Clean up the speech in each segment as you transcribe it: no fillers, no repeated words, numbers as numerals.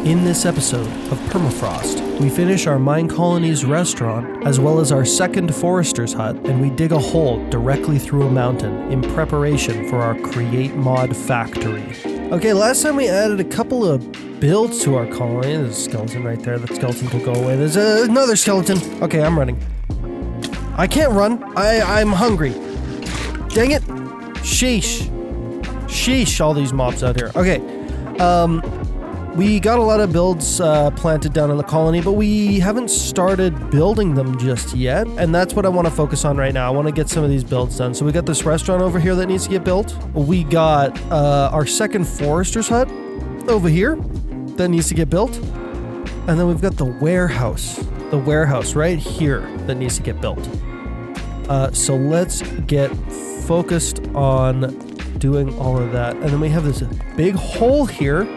In this episode of Permafrost, we finish our Mine Colony's restaurant, as well as our second forester's hut, and we dig a hole directly through a mountain in preparation for our Create Mod factory. Okay, last time we added a couple of builds to our colony. There's a skeleton right there. That skeleton will go away. There's another skeleton. Okay, I'm running. I can't run. I'm hungry. Dang it. Sheesh. Sheesh, all these mobs out here. Okay, we got a lot of builds planted down in the colony, but we haven't started building them just yet, and that's what I want to focus on right now. I want to get some of these builds done. So we got this restaurant over here that needs to get built. We got our second forester's hut over here that needs to get built. And then we've got the warehouse right here that needs to get built. So let's get focused on doing all of that. And then we have this big hole here.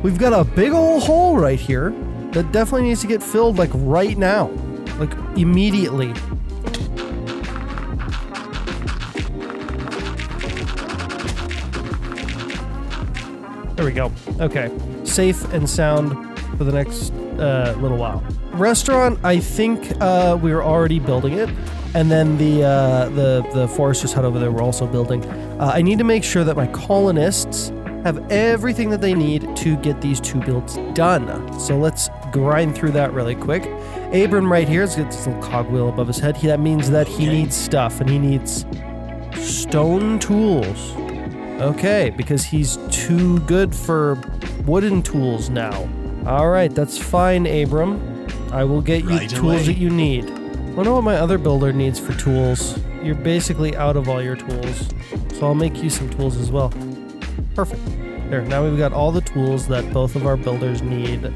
We've got a big old hole right here that definitely needs to get filled, like right now, like immediately. There we go. Okay, safe and sound for the next little while. Restaurant, I think we're already building it, and then the forester's hut over there we're also building. I need to make sure that my colonists have everything that they need to get these two builds done. So let's grind through that really quick. Abram right here has got this little cogwheel above his head. That means that he needs stuff, and he needs stone tools. Okay, because he's too good for wooden tools now. All right, that's fine, Abram. I will get you tools that you need. I wonder what my other builder needs for tools. You're basically out of all your tools, so I'll make you some tools as well. Perfect. There, now we've got all the tools that both of our builders need,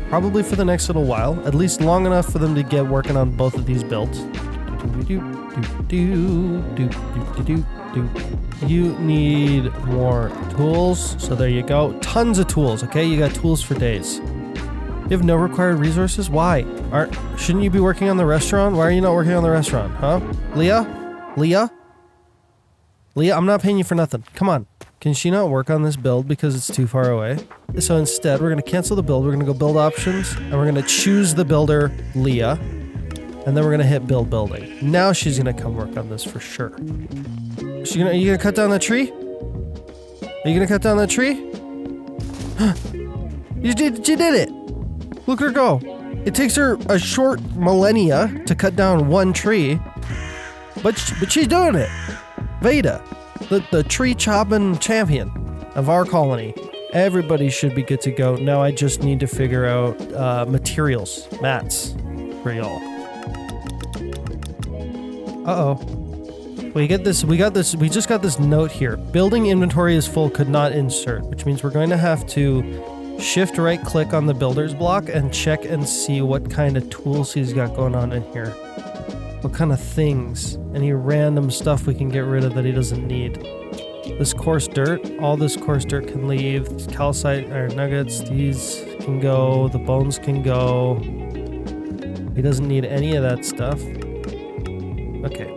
probably for the next little while, at least long enough for them to get working on both of these builds. You need more tools, so there you go. Tons of tools, okay? You got tools for days. You have no required resources? Why? Shouldn't you be working on the restaurant? Why are you not working on the restaurant, huh? Leah, I'm not paying you for nothing. Come on. Can she not work on this build because it's too far away? So instead, we're going to cancel the build. We're going to go build options, and we're going to choose the builder, Leah, and then we're going to hit build building. Now she's going to come work on this for sure. Are you going to cut down that tree? Are you going to cut down that tree? You did it. Look her go. It takes her a short millennia to cut down one tree, but she's doing it. Veda. The tree chopping champion of our colony. Everybody should be good to go. Now I just need to figure out materials, mats for y'all. We just got this note here. Building inventory is full, could not insert, which means we're going to have to shift right click on the builder's block and check and see what kind of tools he's got going on in here. What kind of things, any random stuff we can get rid of that he doesn't need. This coarse dirt, all this coarse dirt can leave. Calcite, iron nuggets, these can go. The bones can go. He doesn't need any of that stuff. Okay.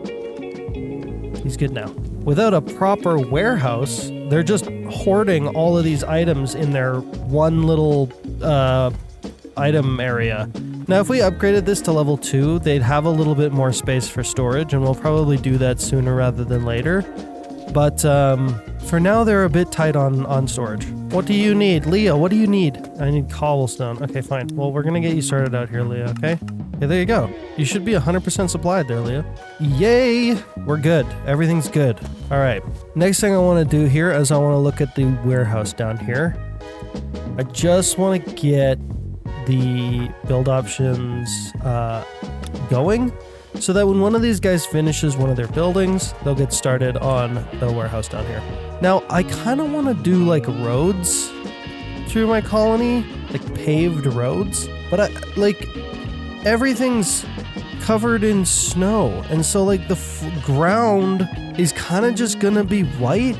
He's good now. Without a proper warehouse, they're just hoarding all of these items in their one little item area. Now, if we upgraded this to level 2, they'd have a little bit more space for storage, and we'll probably do that sooner rather than later. But for now, they're a bit tight on storage. What do you need? Leah, what do you need? I need cobblestone. Okay, fine. Well, we're going to get you started out here, Leah, okay? Yeah, there you go. You should be 100% supplied there, Leah. Yay! We're good. Everything's good. All right. Next thing I want to do here is I want to look at the warehouse down here. I just want to get the build options going so that when one of these guys finishes one of their buildings, they'll get started on the warehouse down here. Now, I kind of want to do like roads through my colony, like paved roads, but everything's covered in snow, and so like the ground is kind of just gonna be white.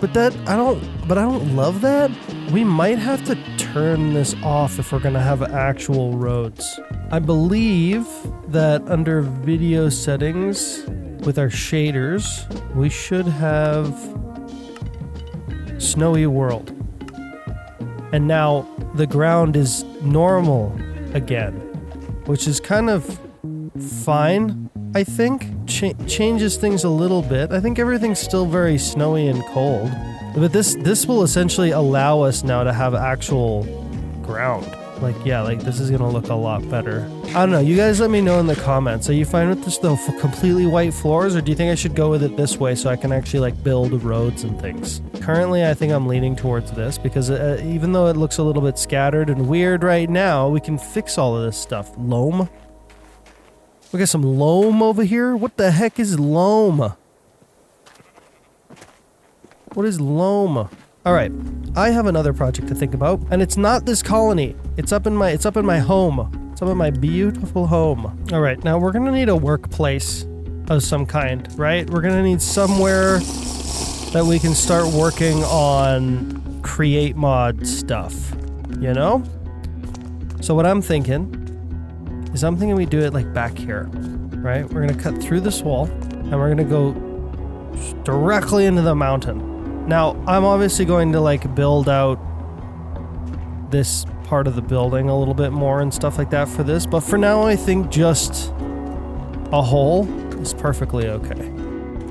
But I don't love that. We might have to turn this off if we're gonna have actual roads. I believe that under video settings with our shaders, we should have snowy world. And now the ground is normal again, which is kind of fine, I think. Changes things a little bit. I think everything's still very snowy and cold, but this will essentially allow us now to have actual ground. Like, yeah, like this is gonna look a lot better. I don't know, you guys let me know in the comments. Are you fine with this though, for completely white floors, or do you think I should go with it this way so I can actually like build roads and things? Currently, I think I'm leaning towards this because even though it looks a little bit scattered and weird right now, we can fix all of this stuff. Loam. We got some loam over here. What the heck is loam? What is loam? All right, I have another project to think about, and it's not this colony. It's up in my home. It's up in my beautiful home. All right, now we're gonna need a workplace of some kind, right? We're gonna need somewhere that we can start working on create mod stuff, you know? So what I'm thinking is we do it like back here, right? We're gonna cut through this wall, and we're gonna go directly into the mountain. Now, I'm obviously going to like build out this part of the building a little bit more and stuff like that for this, but for now I think just a hole is perfectly okay.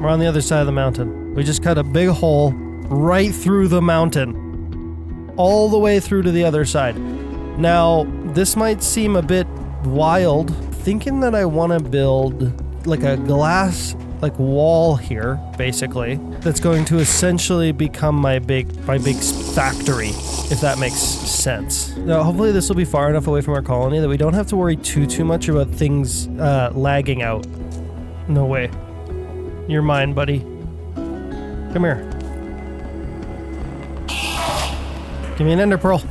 We're on the other side of the mountain. We just cut a big hole right through the mountain, all the way through to the other side. Now, this might seem a bit wild, thinking that I want to build like a glass like wall here, basically, that's going to essentially become my big factory, if that makes sense. Now, hopefully this will be far enough away from our colony that we don't have to worry too much about things lagging out. No way. You're mine, buddy. Come here. Give me an ender pearl.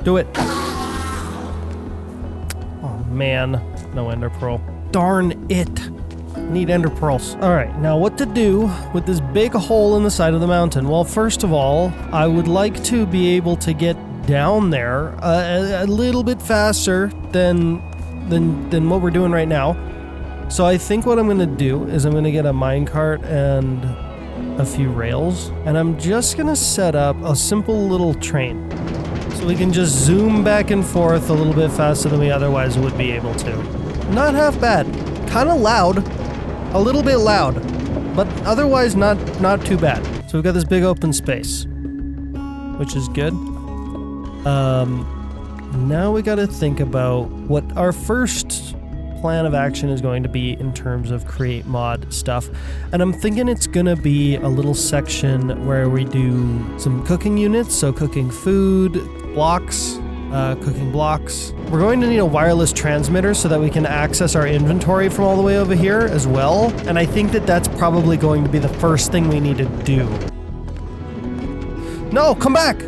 Do it. Oh man, no ender pearl. Darn it. Need ender pearls. All right, now what to do with this big hole in the side of the mountain? Well, first of all, I would like to be able to get down there a little bit faster than what we're doing right now. So I think what I'm going to do is I'm going to get a minecart and a few rails, and I'm just going to set up a simple little train so we can just zoom back and forth a little bit faster than we otherwise would be able to. Not half bad. Kind of loud. A little bit loud, but otherwise not too bad. So we've got this big open space, which is good. Now we got to think about what our first plan of action is going to be in terms of create mod stuff. And I'm thinking it's going to be a little section where we do some cooking units, so cooking food, blocks, cooking blocks. We're going to need a wireless transmitter so that we can access our inventory from all the way over here as well. And I think that that's probably going to be the first thing we need to do. No, come back!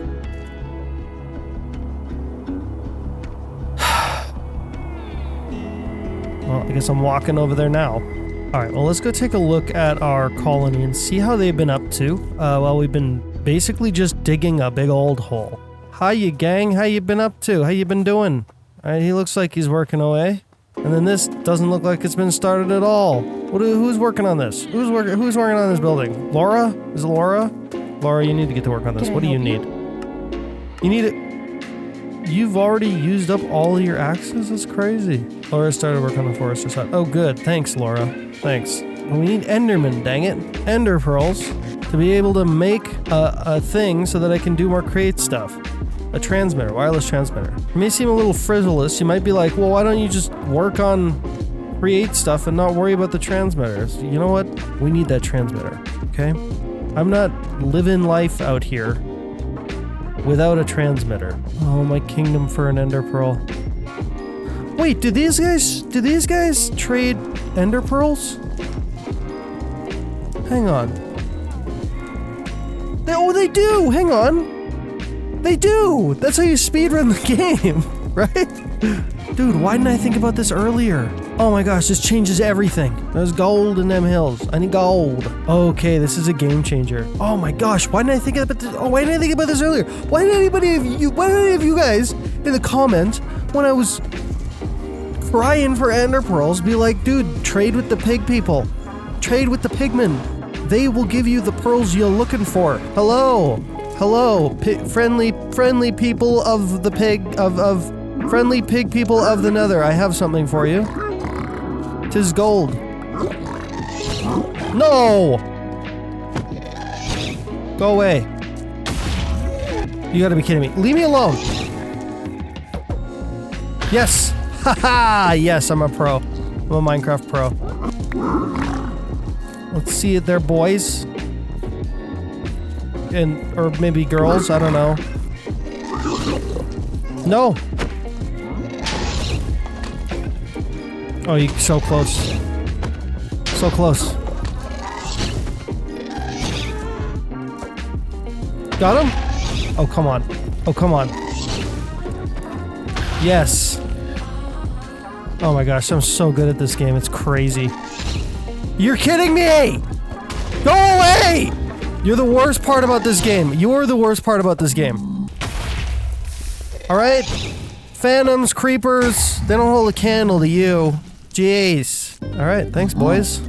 Well, I guess I'm walking over there now. All right, well, let's go take a look at our colony and see how they've been up to while we've been basically just digging a big old hole. Hi, you gang. How you been up to? How you been doing? All right, he looks like he's working away. And then this doesn't look like it's been started at all. Who's working on this? Who's working on this building? Laura? Is it Laura? Laura, you need to get to work on this. What do you need? You need it. You've already used up all of your axes? That's crazy. Laura started work on the forester side. Oh, good. Thanks, Laura. Thanks. We need Enderman, dang it. Ender pearls to be able to make a thing so that I can do more create stuff. A transmitter, wireless transmitter. It may seem a little frivolous. You might be like, well, why don't you just work on create stuff and not worry about the transmitters? You know what? We need that transmitter, okay? I'm not living life out here without a transmitter. Oh, my kingdom for an ender pearl. Wait, do these guys trade ender pearls? Hang on. Oh, they do! Hang on! They do! That's how you speedrun the game, right? Dude, why didn't I think about this earlier? Oh my gosh, this changes everything. There's gold in them hills. I need gold. Okay, this is a game changer. Oh my gosh, why didn't I think about this? Oh, why didn't I think about this earlier? Why did any of you guys in the comments when I was crying for ender pearls be like, dude, trade with the pig people. Trade with the pigmen. They will give you the pearls you're looking for. Hello. Hello, friendly people of the pig, friendly pig people of the nether. I have something for you. 'Tis gold. No! Go away. You gotta be kidding me. Leave me alone. Yes. Haha. Yes, I'm a pro. I'm a Minecraft pro. Let's see it there, boys. Or maybe girls, I don't know. No. Oh, you're so close. So close. Got him? Oh, come on. Oh, come on. Yes. Oh my gosh, I'm so good at this game. It's crazy. You're kidding me! Go away! You're the worst part about this game. You're the worst part about this game. Alright? Phantoms, creepers, they don't hold a candle to you. Jeez. Alright, thanks boys.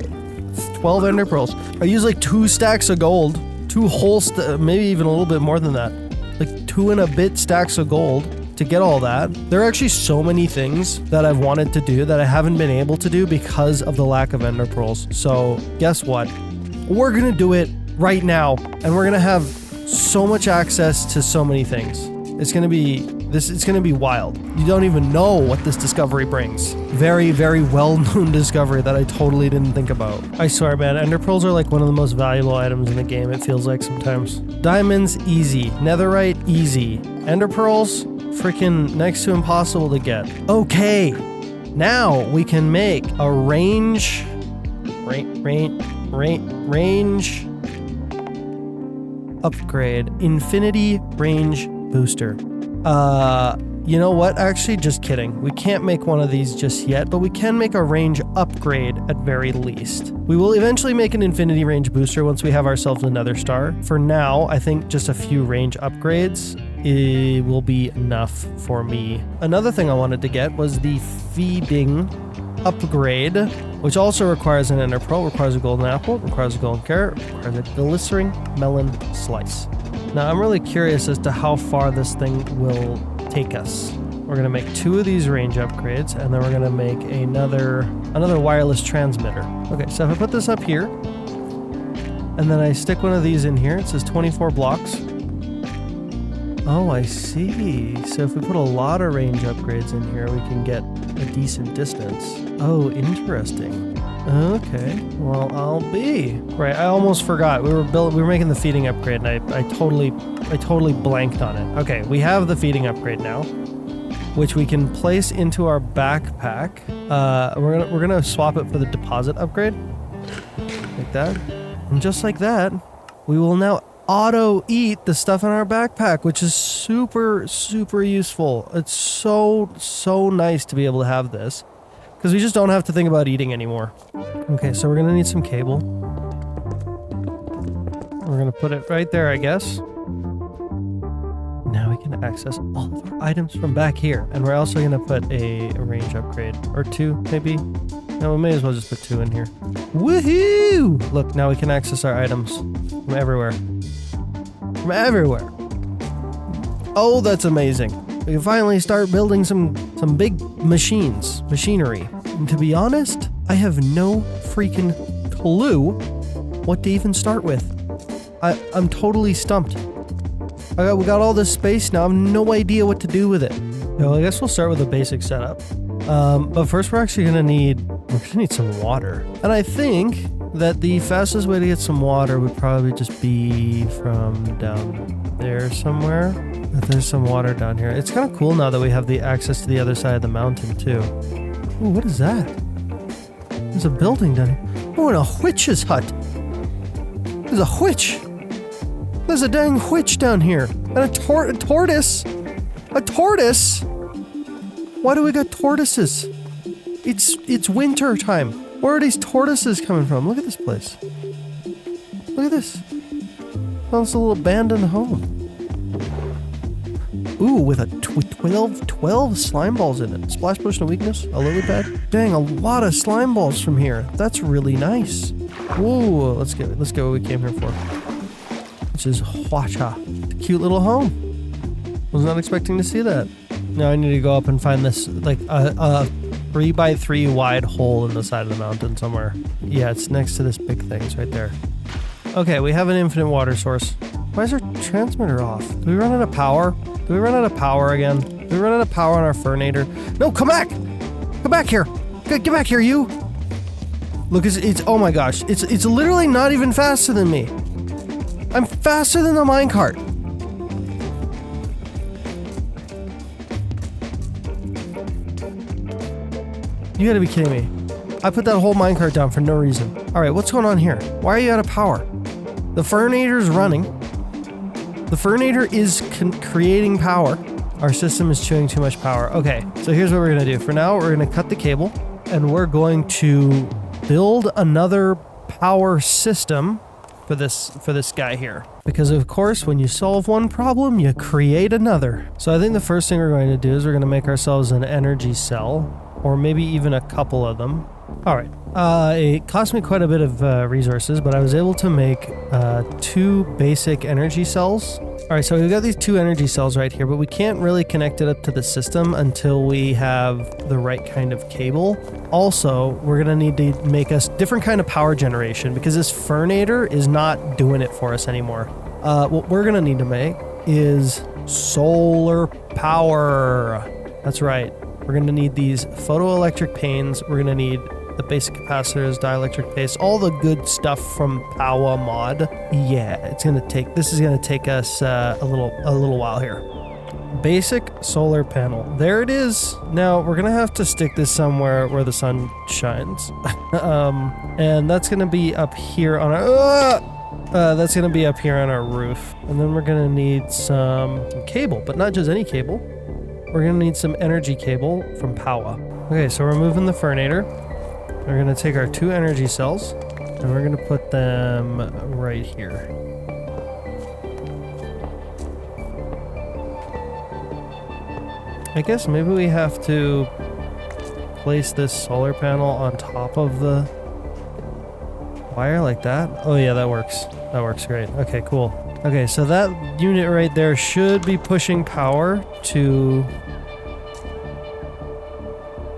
12 ender pearls. I use like 2 stacks of gold. 2 whole maybe even a little bit more than that. Like 2 and a bit stacks of gold to get all that. There are actually so many things that I've wanted to do that I haven't been able to do because of the lack of ender pearls. So guess what? We're gonna do it right now, and we're gonna have so much access to so many things. It's gonna be it's gonna be wild. You don't even know what this discovery brings. Very, very well-known discovery that I totally didn't think about. I swear, man, ender pearls are like one of the most valuable items in the game, it feels like sometimes. Diamonds, easy. Netherite, easy. Ender pearls, freaking next to impossible to get. Okay, now we can make a range upgrade. Infinity range booster. You know what? Actually, just kidding. We can't make one of these just yet, but we can make a range upgrade at very least. We will eventually make an infinity range booster once we have ourselves another star. For now, I think just a few range upgrades it will be enough for me. Another thing I wanted to get was the feeding upgrade, which also requires an ender pearl, requires a golden apple, requires a golden carrot, requires a glycerin melon slice. Now I'm really curious as to how far this thing will take us. We're gonna make 2 of these range upgrades, and then we're gonna make another wireless transmitter. Okay, so if I put this up here, and then I stick one of these in here, it says 24 blocks. Oh, I see. So if we put a lot of range upgrades in here, we can get a decent distance. Oh, interesting. Okay, well, I'll be. Right, I almost forgot. We were making the feeding upgrade, and I totally blanked on it. Okay, we have the feeding upgrade now, which we can place into our backpack. We're gonna swap it for the deposit upgrade, like that, and just like that, we will now auto eat the stuff in our backpack, which is super, super useful. It's so nice to be able to have this, because we just don't have to think about eating anymore. Okay, so we're gonna need some cable. We're gonna put it right there, I guess. Now we can access all of our items from back here. And we're also gonna put a range upgrade, or 2, maybe. No, we may as well just put 2 in here. Woohoo! Look, now we can access our items from everywhere. From everywhere. Oh, that's amazing. We can finally start building some big machinery. And to be honest, I have no freaking clue what to even start with. I'm totally stumped. We got all this space now. I have no idea what to do with it. Well, I guess we'll start with a basic setup. But first we're actually gonna need some water. And I think that the fastest way to get some water would probably just be from down there somewhere. But there's some water down here. It's kind of cool now that we have the access to the other side of the mountain too. Ooh, what is that? There's a building down here. Oh, and a witch's hut. There's a witch. There's a dang witch down here. And a tortoise. A tortoise? Why do we got tortoises? It's winter time. Where are these tortoises coming from? Look at this place. Look at this. Oh, it's a little abandoned home. Ooh, with 12 slime balls in it. Splash potion of weakness, a lily pad. Dang, a lot of slime balls from here. That's really nice. Whoa, let's get what we came here for. Which is Hwacha. To cute little home. Was not expecting to see that. Now I need to go up and find this, like, a 3x3 wide hole in the side of the mountain somewhere. Yeah, it's next to this big thing. It's right there. Okay, we have an infinite water source. Why is our transmitter off? Do we run out of power? Do we run out of power again? Do we run out of power on our Furnator? No, come back! Come back here! Get back here, you! Look, it's oh my gosh. It's literally not even faster than me. I'm faster than the minecart. You gotta be kidding me. I put that whole minecart down for no reason. Alright, what's going on here? Why are you out of power? The Furnator's running. The Furnator is creating power. Our system is chewing too much power. Okay, so here's what we're gonna do. For now, we're gonna cut the cable, and we're going to build another power system for this guy here. Because of course, when you solve one problem, you create another. So I think the first thing we're going to do is we're gonna make ourselves an energy cell, or maybe even a couple of them. All right, it cost me quite a bit of resources, but I was able to make 2 basic energy cells. All right, so we've got these 2 energy cells right here, but we can't really connect it up to the system until we have the right kind of cable. Also, we're gonna need to make us different kind of power generation because this Furnator is not doing it for us anymore. What we're gonna need to make is solar power. That's right. We're going to need these photoelectric panes. We're going to need the basic capacitors, dielectric paste, all the good stuff from Power Mod. Yeah, this is going to take us a little while here. Basic solar panel. There it is. Now we're going to have to stick this somewhere where the sun shines. And that's going to be up here on our that's going to be up here on our roof. And then we're going to need some cable, but not just any cable. We're going to need some energy cable from Power. Okay, so we're moving the Furnator. We're going to take our 2 energy cells, and we're going to put them right here. I guess maybe we have to place this solar panel on top of the wire like that. Oh yeah, that works. That works great. Okay, cool. Okay, so that unit right there should be pushing power to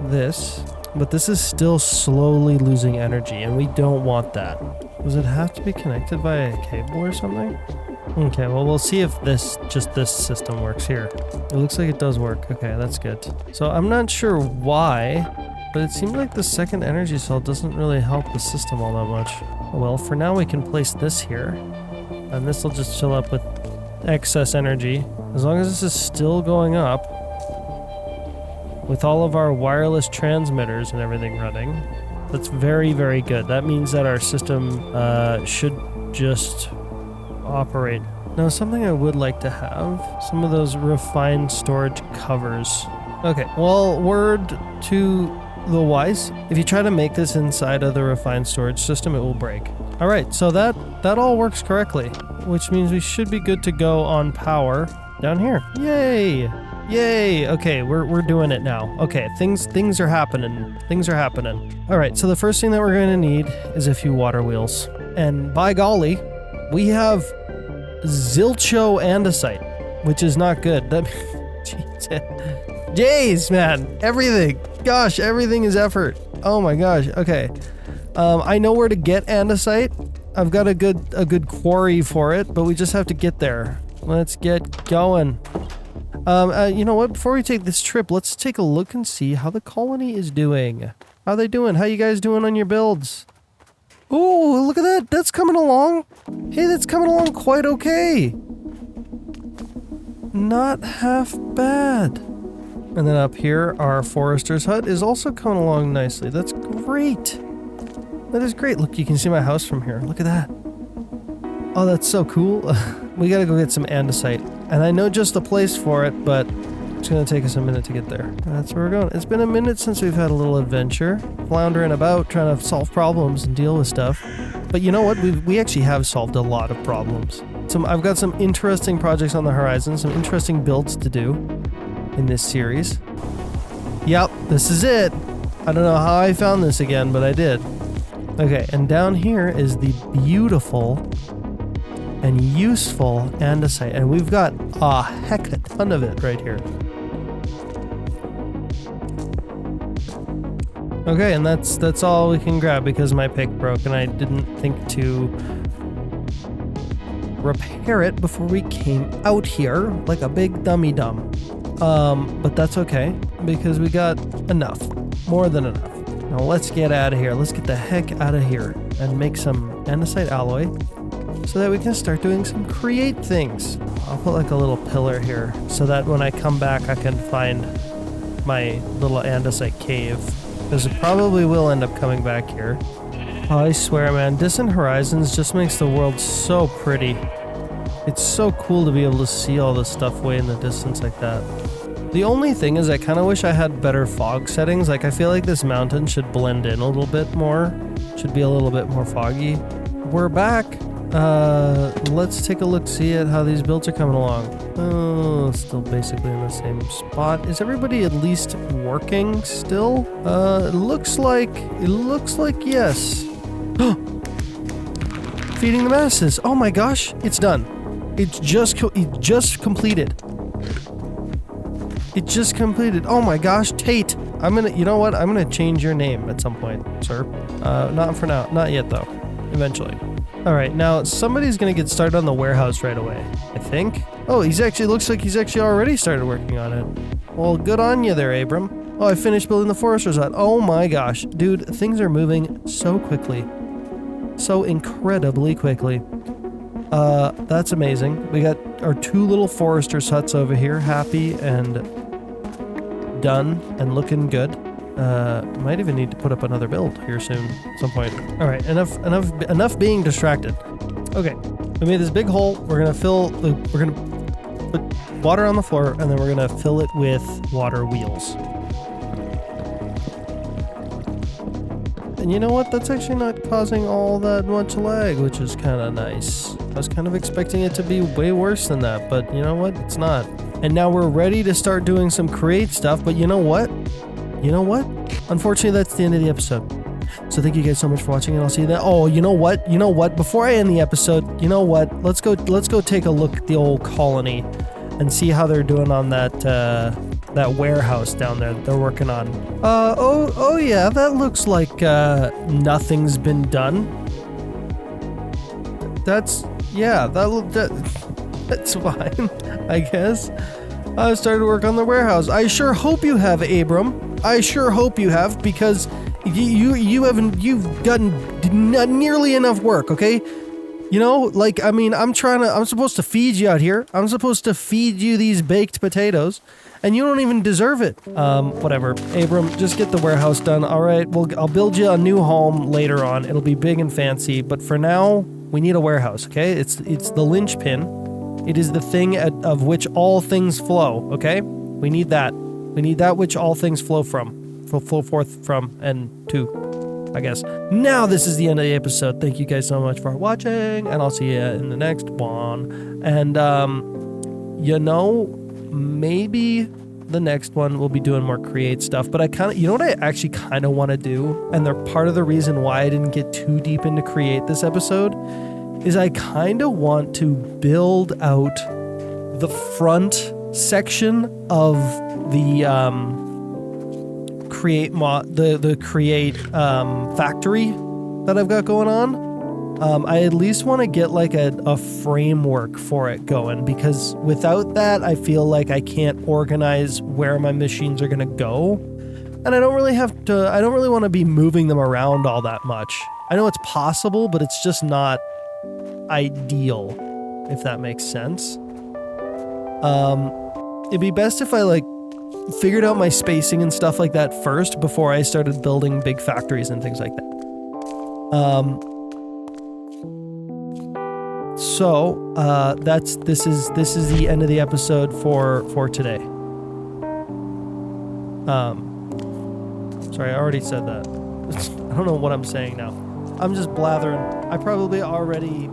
this, but this is still slowly losing energy, and we don't want that. Does it have to be connected by a cable or something? Okay, well, we'll see if this system works here. It looks like it does work. Okay, that's good. So I'm not sure why, but it seems like the second energy cell doesn't really help the system all that much. Well, for now we can place this here. And this will just fill up with excess energy. As long as this is still going up, with all of our wireless transmitters and everything running, that's very, very good. That means that our system should just operate. Now, something I would like to have, some of those refined storage covers. Okay, well, word to the wise, if you try to make this inside of the refined storage system, it will break. All right, so that all works correctly, which means we should be good to go on power down here. Yay! Yay! Okay, we're doing it now. Okay, things are happening. Things are happening. All right, so the first thing that we're going to need is a few water wheels. And by golly, we have zilcho andesite, which is not good. That Jeez, man, everything. Gosh, everything is effort. Oh my gosh. Okay. I know where to get andesite. I've got a good quarry for it, but we just have to get there. Let's get going. You know what? Before we take this trip, let's take a look and see how the colony is doing. How are they doing? How you guys doing on your builds? Oh, look at that. That's coming along. Hey, that's coming along quite okay. Not half bad. And then up here, our forester's hut is also coming along nicely. That's great. That is great. Look, you can see my house from here. Look at that. Oh, that's so cool. We gotta go get some andesite. And I know just the place for it, but it's gonna take us a minute to get there. That's where we're going. It's been a minute since we've had a little adventure. Floundering about, trying to solve problems and deal with stuff. But you know what? We actually have solved a lot of problems. I've got some interesting projects on the horizon, some interesting builds to do in this series. Yep, this is it. I don't know how I found this again, but I did. Okay, and down here is the beautiful and useful andesite, and we've got a heck of a ton of it right here. Okay, and that's all we can grab because my pick broke and I didn't think to repair it before we came out here like a big dummy dumb. But that's okay because we got enough, more than enough. Now let's get out of here. Let's get the heck out of here and make some andesite alloy so that we can start doing some create things. I'll put like a little pillar here so that when I come back I can find my little andesite cave. Because it probably will end up coming back here. Oh, I swear, man, Distant Horizons just makes the world so pretty. It's so cool to be able to see all this stuff way in the distance like that. The only thing is I kind of wish I had better fog settings. Like, I feel like this mountain should blend in a little bit more. Should be a little bit more foggy. We're back. Let's take a look, see at how these builds are coming along. Oh, still basically in the same spot. Is everybody at least working still? It looks like yes. Feeding the masses. Oh my gosh, it's done. It just completed. It just completed. Oh my gosh, Tate. You know what? I'm gonna change your name at some point, sir. Not for now. Not yet though. Eventually. All right, now somebody's gonna get started on the warehouse right away, I think. Oh, looks like he's actually already started working on it. Well, good on you there, Abram. Oh, I finished building the forester's hut. Oh my gosh, dude, things are moving so quickly. So incredibly quickly. That's amazing. We got our 2 little forester's huts over here, happy and done and looking good. Might even need to put up another build here soon at some point. All right, enough being distracted. Okay, we made this big hole. We're gonna put water on the floor and then we're gonna fill it with water wheels. And you know what? That's actually not causing all that much lag, which is kind of nice. I was kind of expecting it to be way worse than that, but you know what? It's not. And now we're ready to start doing some create stuff, but you know what? Unfortunately, that's the end of the episode. So thank you guys so much for watching, and I'll see you then. Oh, you know what? Before I end the episode, you know what? Let's go take a look at the old colony and see how they're doing on that warehouse down there that they're working on. Oh yeah, that looks like nothing's been done. That's fine, I guess. I started to work on the warehouse. I sure hope you have, Abram. I sure hope you have, because you've gotten not nearly enough work, okay? You know, like, I mean, I'm supposed to feed you out here. I'm supposed to feed you these baked potatoes, and you don't even deserve it. Whatever. Abram, just get the warehouse done. All right, I'll build you a new home later on. It'll be big and fancy, but for now, we need a warehouse, okay? It's the linchpin. It is the thing of which all things flow, okay? We need that. We need that which all things flow forth from and to, I guess. Now this is the end of the episode. Thank you guys so much for watching, and I'll see you in the next one. And, you know, maybe the next one we'll be doing more create stuff, but you know what I actually kind of want to do? And they're part of the reason why I didn't get too deep into create this episode is I kind of want to build out the front section of the create factory that I've got going on. I at least want to get like a framework for it going, because without that I feel like I can't organize where my machines are gonna go, and I don't really want to be moving them around all that much. I know it's possible, but it's just not ideal, if that makes sense. It'd be best if I like figured out my spacing and stuff like that first before I started building big factories and things like that. This is the end of the episode for today. Sorry, I already said that. I don't know what I'm saying now. I'm just blathering. I probably already